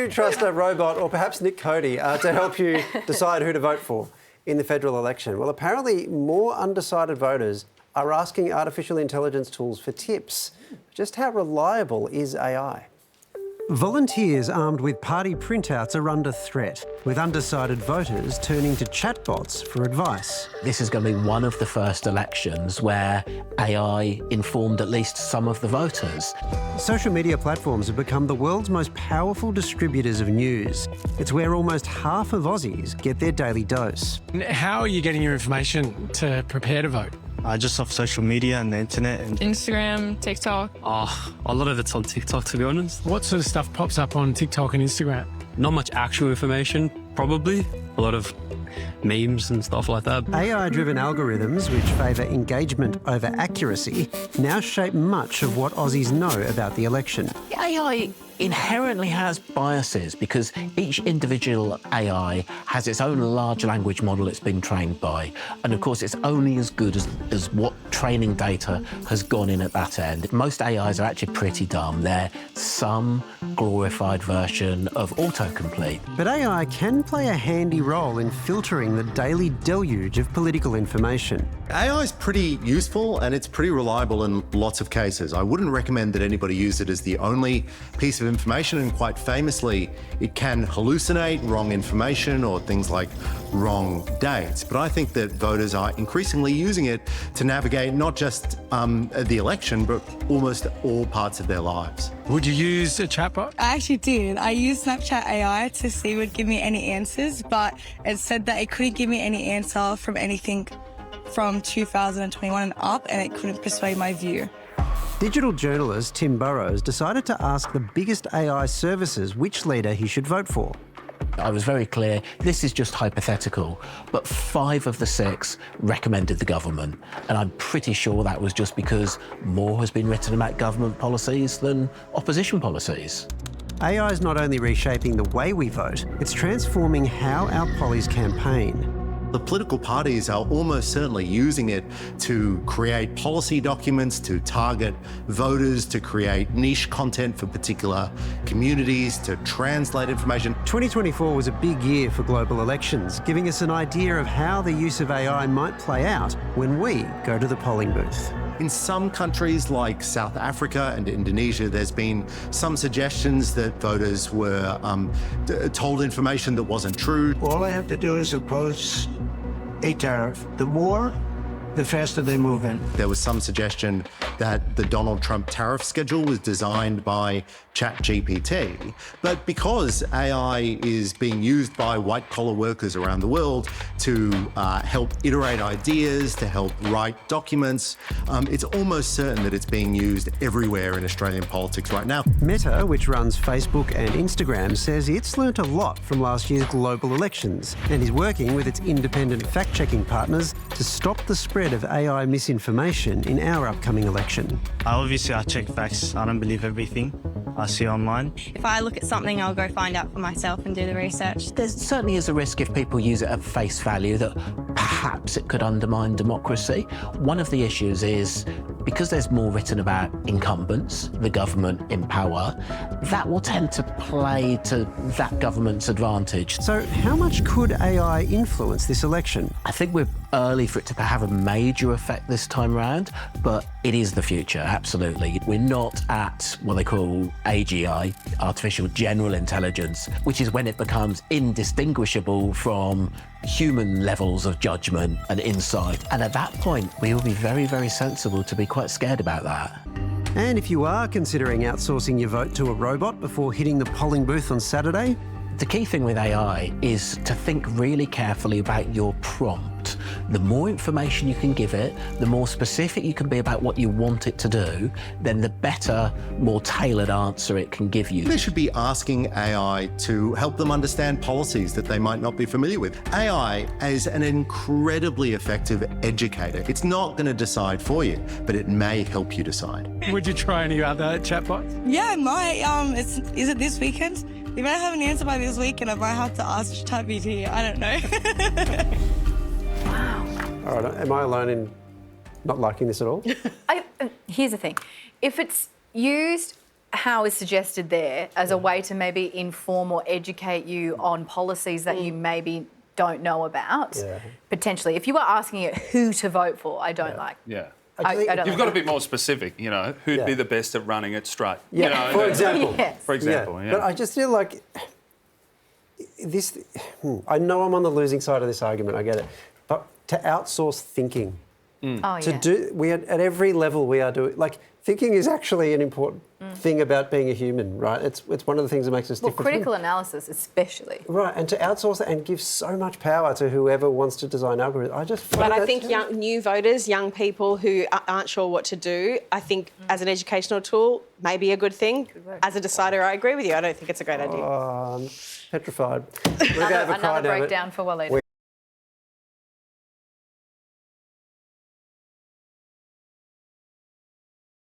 you trust a robot or perhaps Nick Cody to help you decide who to vote for in the federal election? Well, apparently more undecided voters are asking artificial intelligence tools for tips. Just how reliable is AI? Volunteers armed with party printouts are under threat, with undecided voters turning to chatbots for advice. This is going to be one of the first elections where AI informed at least some of the voters. Social media platforms have become the world's most powerful distributors of news. It's where almost half of Aussies get their daily dose. How are you getting your information to prepare to vote? Just off social media and the internet. And Instagram, TikTok. A lot of it's on TikTok, to be honest. What sort of stuff pops up on TikTok and Instagram? Not much actual information, probably. A lot of memes and stuff like that. AI-driven algorithms, which favour engagement over accuracy, now shape much of what Aussies know about the election. AI inherently has biases because each individual AI has its own large language model it's been trained by. And of course, it's only as good as what training data has gone in at that end. Most AIs are actually pretty dumb. They're some glorified version of autocomplete. But AI can play a handy role in filtering the daily deluge of political information. AI is pretty useful and it's pretty reliable in lots of cases. I wouldn't recommend that anybody use it as the only piece of information, and quite famously, it can hallucinate wrong information or things like wrong dates. But I think that voters are increasingly using it to navigate not just the election, but almost all parts of their lives. Would you use a chatbot? I actually did. I used Snapchat AI to see if it would give me any answers, but it said that it couldn't give me any answer from anything from 2021 and up, and it couldn't persuade my view. Digital journalist Tim Burrows decided to ask the biggest AI services which leader he should vote for. I was very clear, this is just hypothetical, but 5 of the 6 recommended the government. And I'm pretty sure that was just because more has been written about government policies than opposition policies. AI is not only reshaping the way we vote, it's transforming how our pollies campaign. The political parties are almost certainly using it to create policy documents, to target voters, to create niche content for particular communities, to translate information. 2024 was a big year for global elections, giving us an idea of how the use of AI might play out when we go to the polling booth. In some countries like South Africa and Indonesia, there's been some suggestions that voters were told information that wasn't true. All I have to do is oppose a tariff. The more, the faster they move in. There was some suggestion that the Donald Trump tariff schedule was designed by ChatGPT, but because AI is being used by white-collar workers around the world to help iterate ideas, to help write documents, it's almost certain that it's being used everywhere in Australian politics right now. Meta, which runs Facebook and Instagram, says it's learnt a lot from last year's global elections and is working with its independent fact-checking partners to stop the spread of AI misinformation in our upcoming election. I check facts. I don't believe everything I see online. If I look at something, I'll go find out for myself and do the research. There certainly is a risk if people use it at face value that perhaps it could undermine democracy. One of the issues is because there's more written about incumbents, the government in power, that will tend to play to that government's advantage. So how much could AI influence this election? I think we're early for it to have a major effect this time round, but it is the future, absolutely. We're not at what they call AGI, artificial general intelligence, which is when it becomes indistinguishable from human levels of judgment and insight. And at that point, we will be very, very sensible to be quite scared about that. And if you are considering outsourcing your vote to a robot before hitting the polling booth on Saturday, the key thing with AI is to think really carefully about your prompt. The more information you can give it, the more specific you can be about what you want it to do, then the better, more tailored answer it can give you. They should be asking AI to help them understand policies that they might not be familiar with. AI is an incredibly effective educator. It's not going to decide for you, but it may help you decide. Would you try any other chatbots? Yeah, I might. Is it this weekend? If I have an answer by this weekend, I might have to ask ChatGPT. I don't know. Wow. all right, am I alone in not liking this at all? Here's the thing. If it's used how is suggested there as a way to maybe inform or educate you on policies that you maybe don't know about, potentially. If you were asking it who to vote for, I don't like. Yeah. I don't You've got to be more specific, you know, who'd be the best at running it straight. Yeah, you know, for example. Yes. For example, yeah. But I just feel like this, I know I'm on the losing side of this argument, I get it, but to outsource thinking, at every level we are doing, like, thinking is actually an important thing about being a human, right? It's one of the things that makes us different. Critical analysis especially. Right, and to outsource it and give so much power to whoever wants to design algorithms, I just find But I think new voters, young people who aren't sure what to do, I think as an educational tool, may be a good thing. As a decider, I agree with you. I don't think it's a great idea. I'm petrified. We're going to have a cry Another down it. breakdown for Walid.